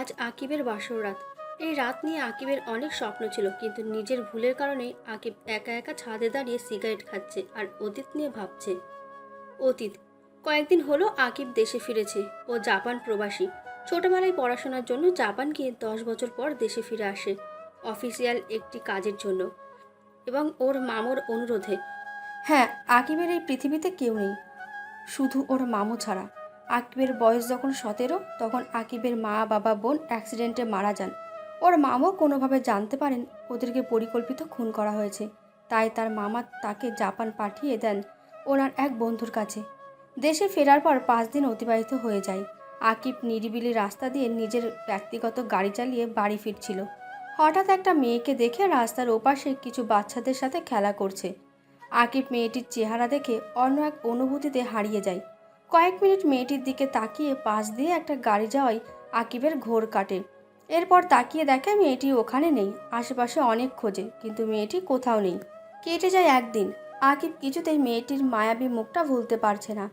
আজ আকিবের বাসর রাত। এই রাত নিয়ে আকিবের অনেক স্বপ্ন ছিল, কিন্তু নিজের ভুলের কারণে আকিব একা একা ছাদে দাঁড়িয়ে সিগারেট খাচ্ছে আর অতীত নিয়ে ভাবছে। অতীত। কয়েকদিন হলো আকিব দেশে ফিরেছে। ও জাপান প্রবাসী। ছোটবেলায় পড়াশোনার জন্য জাপান গিয়ে 10 বছর পর দেশে ফিরে আসে, অফিসিয়াল একটি কাজের জন্য এবং ওর মামুর অনুরোধে। হ্যাঁ, আকিবের এই পৃথিবীতে কেউ নেই, শুধু ওর মামু ছাড়া। আকিবের বয়স যখন 17, তখন আকিবের মা বাবা বোন অ্যাক্সিডেন্টে মারা যান। ওর মামু কোনোভাবে জানতে পারেন ওদেরকে পরিকল্পিত খুন করা হয়েছে। তাই তার মামা তাকে জাপান পাঠিয়ে দেন ওনার এক বন্ধুর কাছে। দেশে ফেরার পর 5 দিন অতিবাহিত হয়ে যায়। আকিব নিরিবিলি রাস্তা দিয়ে নিজের ব্যক্তিগত গাড়ি চালিয়ে বাড়ি ফিরছিল। হঠাৎ একটা মেয়েকে দেখে রাস্তার ওপাশে কিছু বাচ্চাদের সাথে খেলা করছে। আকিব মেয়েটির চেহারা দেখে অন্য এক অনুভূতিতে হারিয়ে যায়। কয়েক মিনিট মেয়েটির দিকে তাকিয়ে পাশ দিয়ে একটা গাড়ি যাওয়ায় আকিবের ঘোর কাটে। এরপর তাকিয়ে দেখে মেয়েটি ওখানে নেই। আশেপাশে অনেক খোঁজে, কিন্তু মেয়েটি কোথাও নেই। কেটে যায় একদিন। আকিব কিছুতেই মেয়েটির মায়াবী মুখটা ভুলতে পারছে না।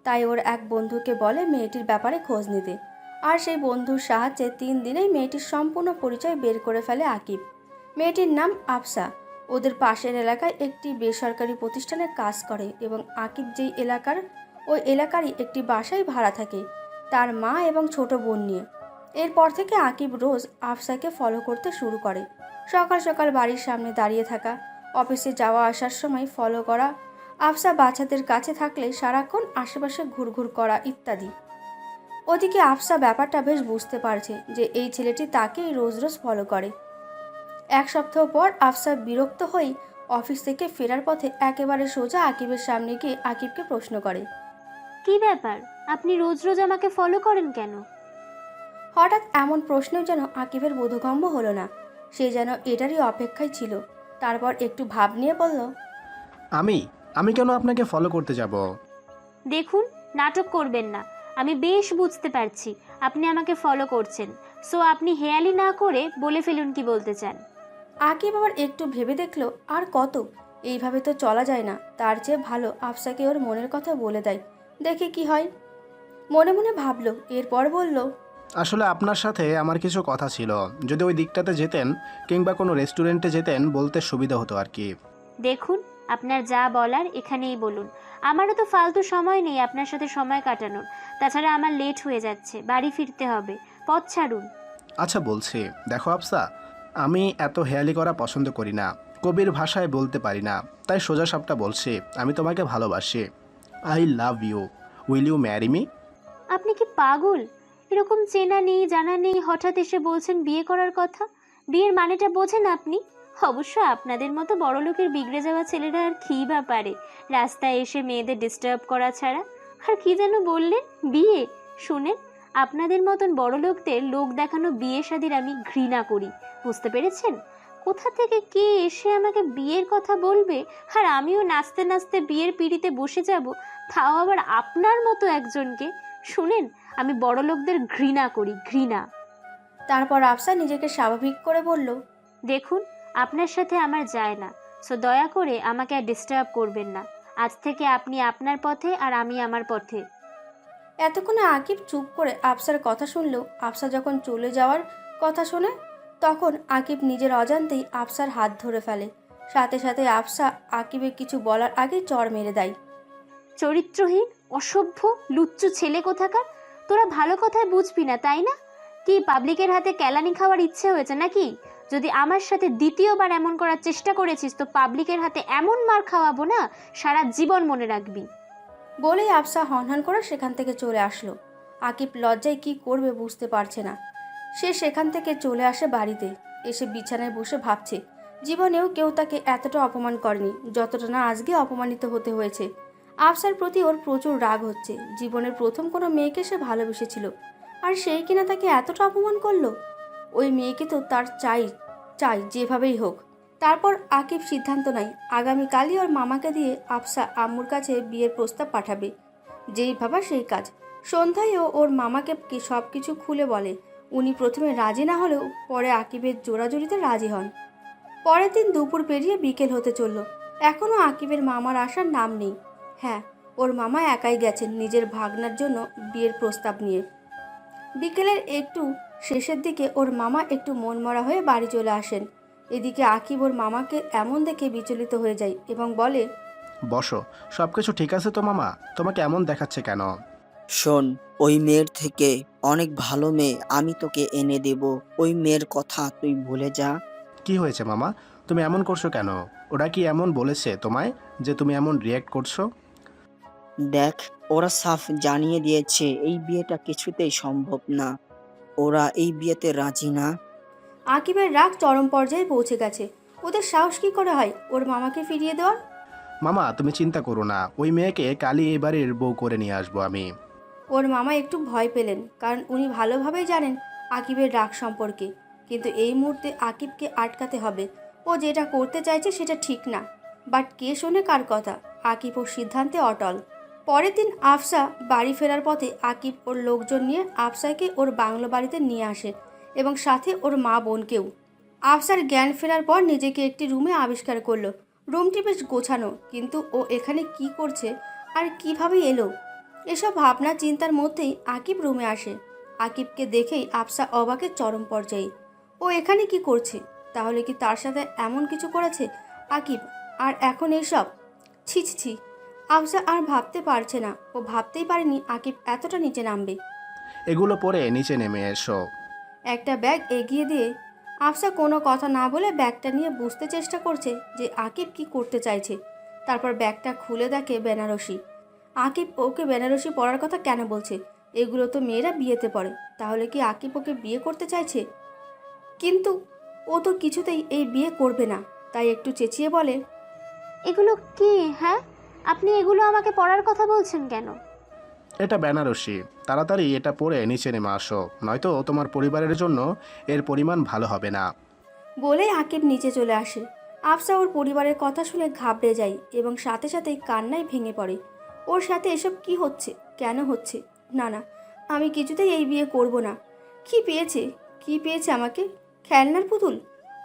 তাই ওর এক বন্ধুকে বলে মেয়েটির ব্যাপারে খোঁজ নিতে। আর সেই বন্ধুর সাহায্যে 3 দিনেই মেয়েটির সম্পূর্ণ পরিচয় বের করে ফেলে আকিব। মেয়েটির নাম আফসা। ওদের পাশের এলাকায় একটি বেসরকারি প্রতিষ্ঠানে কাজ করে এবং আকিব যেই এলাকার, ওই এলাকারই একটি বাসায় ভাড়া থাকে তার মা এবং ছোট বোন নিয়ে। এরপর থেকে আকিব রোজ আফসাকে ফলো করতে শুরু করে। সকাল সকাল বাড়ির সামনে দাঁড়িয়ে থাকা, অফিসে যাওয়া আসার সময় ফলো করা, আফসা বাচ্চাদের কাছে থাকলে সারাক্ষণ আশেপাশে ঘুরঘুর করা ইত্যাদি। ওদিকে আফসা ব্যাপারটা বেশ বুঝতে পারছে যে এই ছেলেটি তাকেই রোজ রোজ ফলো করে। এক সপ্তাহ পর আফসা বিরক্ত হয়ে অফিস থেকে ফেরার পথে একেবারে সোজা আকিবের সামনে গিয়ে আকিবকে প্রশ্ন করে। কি ব্যাপার? আপনি রোজ রোজ আমাকে ফলো করেন কেন? হঠাৎ এমন প্রশ্নেও যেন আকিবের বোধগম্য হলো না। সে যেন এটারই অপেক্ষায় ছিল। তারপর একটু ভাব নিয়ে বলল, আমি আমি কেন আপনাকে ফলো করতে যাব? দেখুন, নাটক করবেন না। আমি বেশ বুঝতে পারছি আপনি আমাকে ফলো করছেন। সো আপনি হেয়ালি না করে বলে ফেলুন কি বলতে চান। আকিব আবার একটু ভেবে দেখলো, আর কত, এইভাবে তো চলা যায় না। তার চেয়ে ভালো আফসাকে ওর মনের কথা বলে দেয়, দেখে কি হয়। মনে মনে ভাবলো, এরপর বলল, আসলে আপনার সাথে আমার কিছু কথা ছিল। যদি ওই দিকটাতে যেতেন কিংবা কোনো রেস্টুরেন্টে যেতেন বলতে সুবিধা হতো আর কি। দেখুন, আপনার যা বলার এখানেই বলুন। আমারও তো ফালতু সময় নেই আপনার সাথে সময় কাটানোর। তাছাড়া আমার লেট হয়ে যাচ্ছে, বাড়ি ফিরতে হবে। পথ ছাড়ুন। আচ্ছা বলছি, দেখো আফসা, আমি এত হেয়ালি করা পছন্দ করি না, কবির ভাষায় বলতে পারি না। তাই সোজা সাপটা বলছি, আমি তোমাকে ভালোবাসি। I love you. Will you marry me? আপনি কি পাগল? এরকম চেনা নেই জানা নেই হঠাৎ এসে বলছেন বিয়ে করার কথা। বিয়ের মানেটা বোঝেন আপনি? অবশ্য আপনাদের মতো বড়লোকের বিগড়ে যাওয়া ছেলেরা আর কি বা পারে রাস্তায় এসে মেয়েদের ডিস্টার্ব করা ছাড়া। আর কি যেন বললেন, বিয়ে? শুনেন, আপনাদের মতন বড়লোকদের লোক দেখানো বিয়ে শাদির আমি ঘৃণা করি। বুঝতে পেরেছেন? কোথা থেকে কে এসে আমাকে বিয়ের কথা বলবে, আর আমিও নাচতে নাচতে বিয়ের পিঁড়িতে বসে যাব, তাও আবার আপনার মতো একজনকে। শুনেন, আমি বড় লোকদের ঘৃণা করি, ঘৃণা। তারপর আফসা নিজেকে স্বাভাবিক করে বলল, দেখুন, আপনার সাথে আমার যায় না। সো দয়া করে আমাকে আর ডিস্টার্ব করবেন না। আজ থেকে আপনি আপনার পথে আর আমি আমার পথে। এতক্ষণে আকিব চুপ করে আফসার কথা শুনল। আফসা যখন চলে যাওয়ার কথা শোনে, তখন আকিব নিজের অজান্তেই আফসার হাত ধরে ফেলে। সাথে সাথে আফসা আকিবের কিছু বলার আগে চড় মেরে দেয়। চরিত্রহীন, অসভ্য, লুচ্চু ছেলে কোথাকার! তোরা ভালো কথায় বুঝবি না, তাই না? কি পাবলিকের হাতে কেলানি খাওয়ার ইচ্ছে হয়েছে নাকি? যদি আমার সাথে দ্বিতীয়বার এমন করার চেষ্টা করেছিস তো পাবলিকের হাতে এমন মার খাওয়াবো না, সারা জীবন মনে রাখবি। বলেই আফসা হনহন করে সেখান থেকে চলে আসলো। আকিব লজ্জায় কি করবে বুঝতে পারছে না। সে সেখান থেকে চলে আসে বাড়িতে। এসে বিছানায় বসে ভাবছে, জীবনেও কেউ তাকে এতটা অপমান করেনি যতটা না আজকে অপমানিত হতে হয়েছে। আফসার প্রতি ওর প্রচুর রাগ হচ্ছে। জীবনের প্রথম কোনো মেয়েকে সে ভালোবেসেছিল, আর সেই কিনা তাকে এতটা অপমান করলো। ওই মেয়েকে তো তার চাই চাই যেভাবেই হোক। তারপর আকিব সিদ্ধান্ত নেয় আগামীকালই ওর মামাকে দিয়ে আফসা আম্মুর কাছে বিয়ের প্রস্তাব পাঠাবে। যেই ভাবা সেই কাজ। সন্ধ্যায় ও ওর মামাকে সব কিছু খুলে বলে। উনি প্রথমে রাজি না হলেও পরে আকিবের জোরাজুরিতে রাজি হন। পরের দিন দুপুর পেরিয়ে বিকেল হতে চলল। এখনও আকিবের মামার আসার নাম নেই। হ্যাঁ, ওর মামা একাই গেছেন নিজের ভাগনার জন্য বিয়ের প্রস্তাব নিয়ে। বিকেলের একটু শেষের দিকে ওর মামা একটু মনমরা হয়ে বাড়ি চলে আসেন। এদিকে আকিব ওর মামাকে এমন দেখে বিচলিত হয়ে যায় এবং বলে, বসো, সব কিছু ঠিক আছে তো মামা? তোমাকে এমন দেখাচ্ছে কেন? শোন, ওই মেয়ের থেকে অনেক ভালো মেয়ে আমি তোকে এনে দেব। ওই মেয়ের কথা তুই ভুলে যা। কি হয়েছে মামা? তুমি এমন করছো কেন? ওরা কি এমন বলেছে তোমায় যে তুমি এমন রিয়্যাক্ট করছো? দেখ, ওরা সাফ জানিয়ে দিয়েছে এই বিয়েটা কিছুতেই সম্ভব না। ওরা এই বিয়েতে রাজি না। আকিবের রাগ চরম পর্যায়ে পৌঁছে গেছে। ওদের সাহস কী করে হয় ওর মামাকে ফিরিয়ে দেওয়ার? মামা তুমি চিন্তা করো না, ওই মেয়েকে কালই এই বাড়ির বউ করে নিয়ে আসবো আমি। ওর মামা একটু ভয় পেলেন, কারণ উনি ভালোভাবেই জানেন আকিবের রাগ সম্পর্কে। কিন্তু এই মুহূর্তে আকিবকে আটকাতে হবে। ও যেটা করতে চাইছে সেটা ঠিক না। বাট কে শোনে কার কথা? আকিব ওর সিদ্ধান্তে অটল। পরের দিন আফসা বাড়ি ফেরার পথে আকিব ওর লোকজন নিয়ে আফসাকে ওর বাংলো বাড়িতে নিয়ে আসে এবং সাথে ওর মা বোনকেও। আফসার জ্ঞান ফেরার পর নিজেকে একটি রুমে আবিষ্কার করলো। রুমটি বেশ গোছানো, কিন্তু ও এখানে কি করছে আর কিভাবে এলো, এসব ভাবনা চিন্তার মধ্যেই আকিব রুমে আসে। আকিবকে দেখেই আফসা অবাকের চরম পর্যায়ে। ও এখানে কি করছে? তাহলে কি তার সাথে এমন কিছু করেছে আকিব? আর এখন এইসব? ছি ছি ছি। আফসা আর ভাবতে পারছে না। ও ভাবতেই পারেনি আকিব এতটা নিচে নামবে। এগুলো পরে নিচে নেমে এসো। একটা ব্যাগ এগিয়ে দিয়ে আফসা কোনো কথা না বলে ব্যাগটা নিয়ে বুঝতে চেষ্টা করছে যে আকিব কি করতে চাইছে। তারপর ব্যাগটা খুলে দেখে বেনারসি। আকিব ওকে বেনারসি পরার কথা কেন বলছে? এগুলো তো মেয়েরা বিয়েতে পড়ে। তাহলে কি আকিব ওকে বিয়ে করতে চাইছে? কিন্তু ও তো কিছুতেই এই বিয়ে করবে না। তাই একটু চেঁচিয়ে বলে, এগুলো কি? হ্যাঁ, আপনি এগুলো আমাকে পড়ার কথা বলছেন কেন? এটা বেনারসি, তাড়াতাড়ি এটা পরে নিচে নেমে আসো, নয়তো তোমার পরিবারের জন্য এর পরিমাণ ভালো হবে না। বলেই আকিব নিচে চলে আসে। আফসা ওর পরিবারের কথা শুনে ঘাবড়ে যায় এবং সাথে সাথেই কান্নায় ভেঙে পড়ে। ওর সাথে এসব কি হচ্ছে? কেন হচ্ছে? না না, আমি কিছুতেই এই বিয়ে করব না। কি পেয়েছে? কি পেয়েছে আমাকে? খেলনার পুতুল?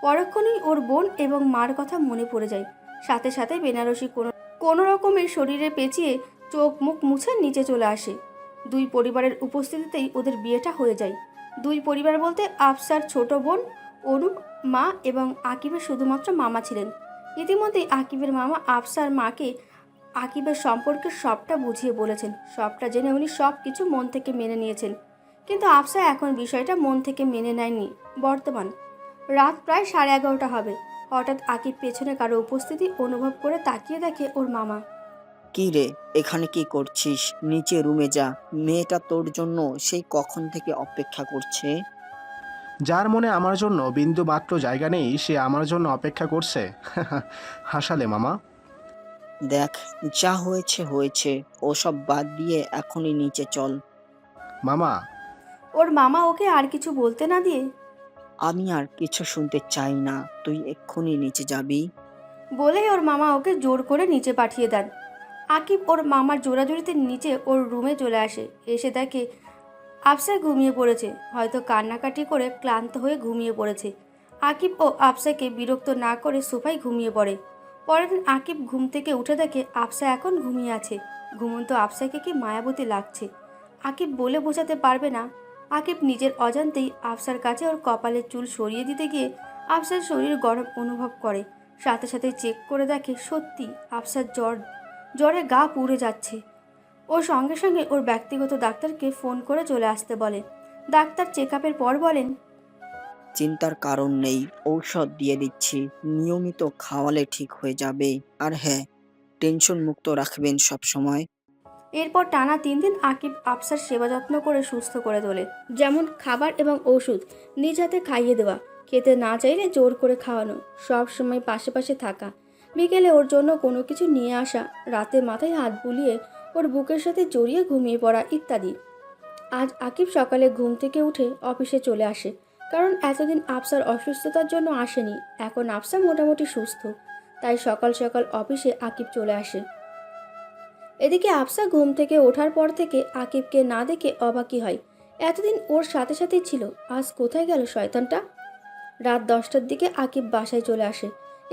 পরক্ষণেই ওর বোন এবং মার কথা মনে পড়ে যায়। সাথে সাথে বেনারসি কোনো রকমের শরীরে পেঁচিয়ে চোখ মুখ মুছে নিচে চলে আসে। দুই পরিবারের উপস্থিতিতেই ওদের বিয়েটা হয়ে যায়। দুই পরিবার বলতে আফসার ছোট বোন অনু, মা এবং আকিবের শুধুমাত্র মামা ছিলেন। ইতিমধ্যেই আকিবের মামা আফসার মাকে আকিবের সম্পর্কে সবটা বুঝিয়ে বলেছেন। সবটা জেনে উনি সব কিছু মন থেকে মেনে নিয়েছেন। কিন্তু আফসা এখন বিষয়টা মন থেকে মেনে নেয়নি। বর্তমান রাত প্রায় 11:30 হবে। হঠাৎ আকিব পেছনে কারো উপস্থিতি অনুভব করে তাকিয়ে দেখে ওর মামা। কি রে, এখানে কি করছিস? নিচে রুমে যা। মেয়েটা তোর জন্য সেই কখন থেকে অপেক্ষা করছে। যার মনে আমার জন্য বিন্দু মাত্র জায়গা নেই, সে আমার জন্য অপেক্ষা করছে। হাসালে মামা। দেখ, যা হয়েছে হয়েছে, ওসব বাদ দিয়ে এখনই নিচে চল। মামা। ওর মামা ওকে আর কিছু বলতে না দিয়ে আমি আর কিছু শুনতে চাই না, তুই এক্ষুনি নিচে যাবি। বলেই ওর মামা ওকে জোর করে নিচে পাঠিয়ে দেন। আকিব ওর মামার জোরাজুরিতে নিচে ওর রুমে চলে আসে। এসে দেখে আফসা ঘুমিয়ে পড়েছে। হয়তো কান্নাকাটি করে ক্লান্ত হয়ে ঘুমিয়ে পড়েছে। আকিব ও আফসাকে বিরক্ত না করে সোফায় ঘুমিয়ে পড়ে। পরের দিন আকিব ঘুম থেকে উঠে দেখে আফসা এখন ঘুমিয়ে আছে। ঘুমন্ত আফসাকে কি মায়াবতী লাগছে। আকিব বলে বোঝাতে পারবে না। আকিব নিজের অজান্তেই আফসার কাছে ওর কপালের চুল সরিয়ে দিতে গিয়ে আফসার শরীর গরম অনুভব করে। সাথে সাথে চেক করে দেখে সত্যি আফসার জ্বরে গা পুড়ে যাচ্ছে। ও সঙ্গে সঙ্গে ওর ব্যক্তিগত ডাক্তারকে ফোন করে চলে আসতে বলে। ডাক্তার চেক আপের পর বলেন, চিন্তার কারণ নেই, ঔষধ দিয়ে দিচ্ছি, নিয়মিত খাওয়ালে ঠিক হয়ে যাবে। আর হ্যাঁ, টেনশন মুক্ত রাখবেন সব সময়। এরপর টানা 3 দিন আকিব আফসার সেবা যত্ন করে সুস্থ করে তোলে। যেমন খাবার এবং ওষুধ নিজ হাতে খাইয়ে দেওয়া, খেতে না চাইলে জোর করে খাওয়ানো, সব সময় পাশে পাশে থাকা, বিকেলে ওর জন্য কোনো কিছু নিয়ে আসা, রাতে মাথায় হাত বুলিয়ে ওর বুকের সাথে জড়িয়ে ঘুমিয়ে পড়া ইত্যাদি। আজ আকিব সকালে ঘুম থেকে উঠে অফিসে চলে আসে, কারণ এতদিন আফসার অসুস্থতার জন্য আসেনি। এখন আফসা মোটামুটি সুস্থ, তাই সকাল সকাল অফিসে আকিব চলে আসে। এদিকে আফসা ঘুম থেকে ওঠার পর থেকে আকিবকে না দেখে অবাকই হয়। এতদিন ওর সাথে সাথেই ছিল, আজ কোথায় গেল শয়তানটা? রাত 10টার দিকে আকিব বাসায় চলে আসে।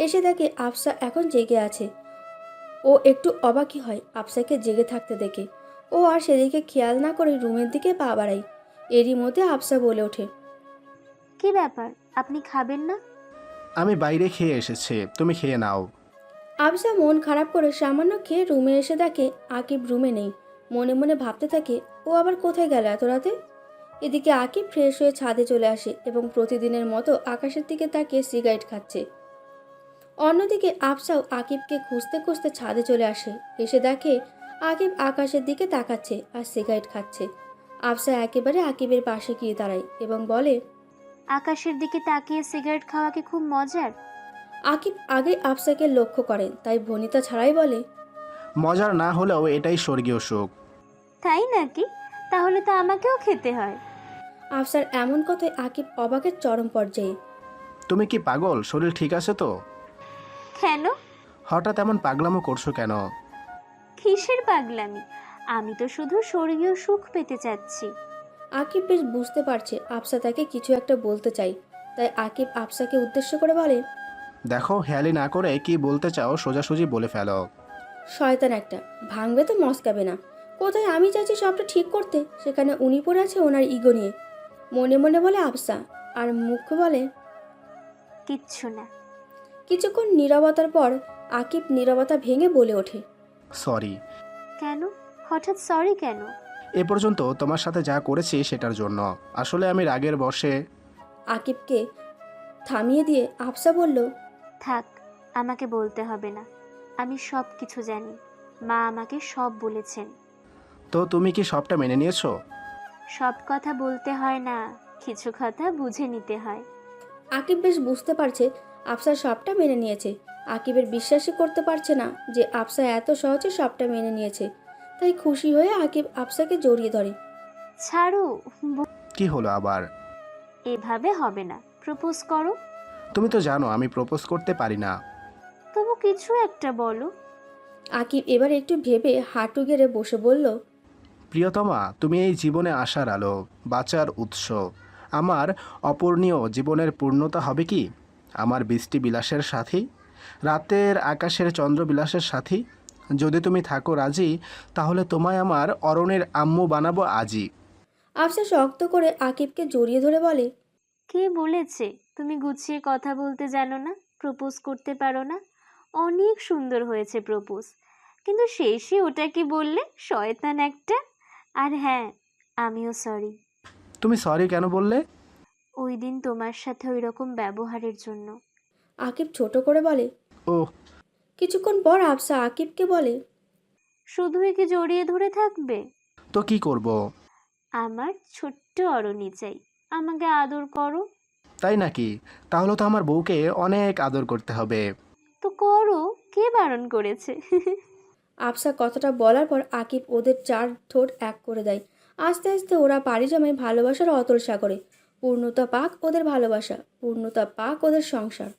এসে দেখে আফসা এখন জেগে আছে। ও একটু অবাকই হয় আফসাকে জেগে থাকতে দেখে। ও আর সেদিকে খেয়াল না করে রুমের দিকে পা বাড়ায়। এরই মধ্যে আফসা বলে ওঠে, কি ব্যাপার, আপনি খাবেন না? আমি বাইরে খেয়ে এসেছি, তুমি খেয়ে নাও। আফসা মন খারাপ করে সামান্য খেয়ে রুমে এসে দেখে আকিব রুমে নেই। মনে মনে ভাবতে থাকে, ও আবার কোথায় গেল এত রাতে। এদিকে আকিব ফ্রেশ হয়ে ছাদে চলে আসে এবং প্রতিদিনের মতো আকাশের দিকে তাকিয়ে সিগারেট খাচ্ছে। অন্যদিকে আফসাও আকিবকে খুঁজতে খুঁজতে ছাদে চলে আসে। এসে দেখে আকিব আকাশের দিকে তাকাচ্ছে আর সিগারেট খাচ্ছে। আফসা একেবারে আকিবের পাশে গিয়ে দাঁড়ায় এবং বলে, আকাশের দিকে তাকিয়ে সিগারেট খাওয়া কি খুব মজার? আকিব আগে আফসাকে লক্ষ্য করেন, তাই ভনিতা ছাড়াই বলে, মজার না হলেও এটাই স্বর্গীয় সুখ। তাই নাকি? তাহলে তো আমাকেও খেতে হয়। আফসার এমন কথায় আকিব অবাকের চরম পর্যায়ে। তুমি কি পাগল? শরীর ঠিক আছে তো? কেন? হঠাৎ এমন পাগলামো করছো কেন? কিসের পাগলামি? আমি তো শুধু স্বর্গীয় সুখ পেতে চাচ্ছি। আকিব বেশ বুঝতে পারছে আফসা তাকে কিছু একটা বলতে চাই, তাই আকিব আফসাকে উদ্দেশ্য করে বলে, দেখো, হেয়ালি না করে কি বলতে চাও সোজাসুজি বলে ফেলো। শয়তান একটা, ভাঙবে তো মস্কাবে না। কোথায় আমি চাইছি সবটা ঠিক করতে, সেখানে উনি পড়ে আছে ওনার ইগো নিয়ে। মনে মনে বলে আফসা, আর মুখে বলে কিচ্ছু না। কিছুক্ষণ নীরবতার পর আকিব নীরবতা ভেঙে বলে ওঠে, সরি। কেন? হঠাৎ সরি কেন? এ পর্যন্ত তোমার সাথে যা করেছি সেটার জন্য। আসলে আমি রাগের বশে। আকিবকে থামিয়ে দিয়ে আফসা বলল, থাক, আমাকে বলতে হবে না। আমি সব কিছু জানি। মা আমাকে সব বলেছেন। তো তুমি কি সবটা মেনে নিয়েছো? সব কথা বলতে হয় না, কিছু কথা বুঝে নিতে হয়। আকিব বেশ বুঝতে পারছে আফসা সবটা মেনে নিয়েছে। আকিবের বিশ্বাসই করতে পারছে না যে আফসা এত সহজে সবটা মেনে নিয়েছে। তাই খুশি হয়ে আকিব আফসাকে জড়িয়ে ধরে। ছাড়ো। কি হলো আবার? এভাবে হবে না, প্রপোজ করো। তুমি তো জানো আমি প্রপোজ করতে পারি না। তবু কিছু একটা বলো। আকিব এবার একটু ভেবে হাঁটু গেড়ে বসে বলল, প্রিয়তমা, তুমি এই জীবনে আসার আলো, বাঁচার উৎস। আমার অপূর্ণীয় জীবনের পূর্ণতা হবে কি আমার বৃষ্টি বিলাসের সাথী, রাতের আকাশের চন্দ্র বিলাসের সাথী? যদি তুমি থাকো রাজি, তাহলে তোমায় আমার অরণের আম্মু বানাবো আজই। আফসা শক্ত করে আকিবকে জড়িয়ে ধরে বলে, কে বলেছে তুমি গুছিয়ে কথা বলতে জানো না, প্রপোজ করতে পারো না? অনেক সুন্দর হয়েছে প্রপোজ, কিন্তু শেষে ওটা কি বললে? শয়তান একটা। আর হ্যাঁ, আমিও সরি। তুমি সরি কেন বললে? ওই দিন তোমার সাথে ওই রকম ব্যবহারের জন্য। আকিব ছোট করে বলে। ওহ। কিছুক্ষণ পর আফসা আকিবকে বলে, শুধুই কি জড়িয়ে ধরে থাকবে? তো কি করব? আমার ছোট্ট অরণি চাই, আমাকে আদর করো। তাই নাকি? তাহলে তো আমার বউকে অনেক আদর করতে হবে। তো করো, কে বারণ করেছে? আফসা কথাটা বলার পর আকিব ওদের চার ঠোঁট এক করে দেয়। আস্তে আস্তে ওরা পাড়ি জমায় ভালোবাসার অতল সাগরে। পূর্ণতা পাক ওদের ভালোবাসা, পূর্ণতা পাক ওদের সংসার।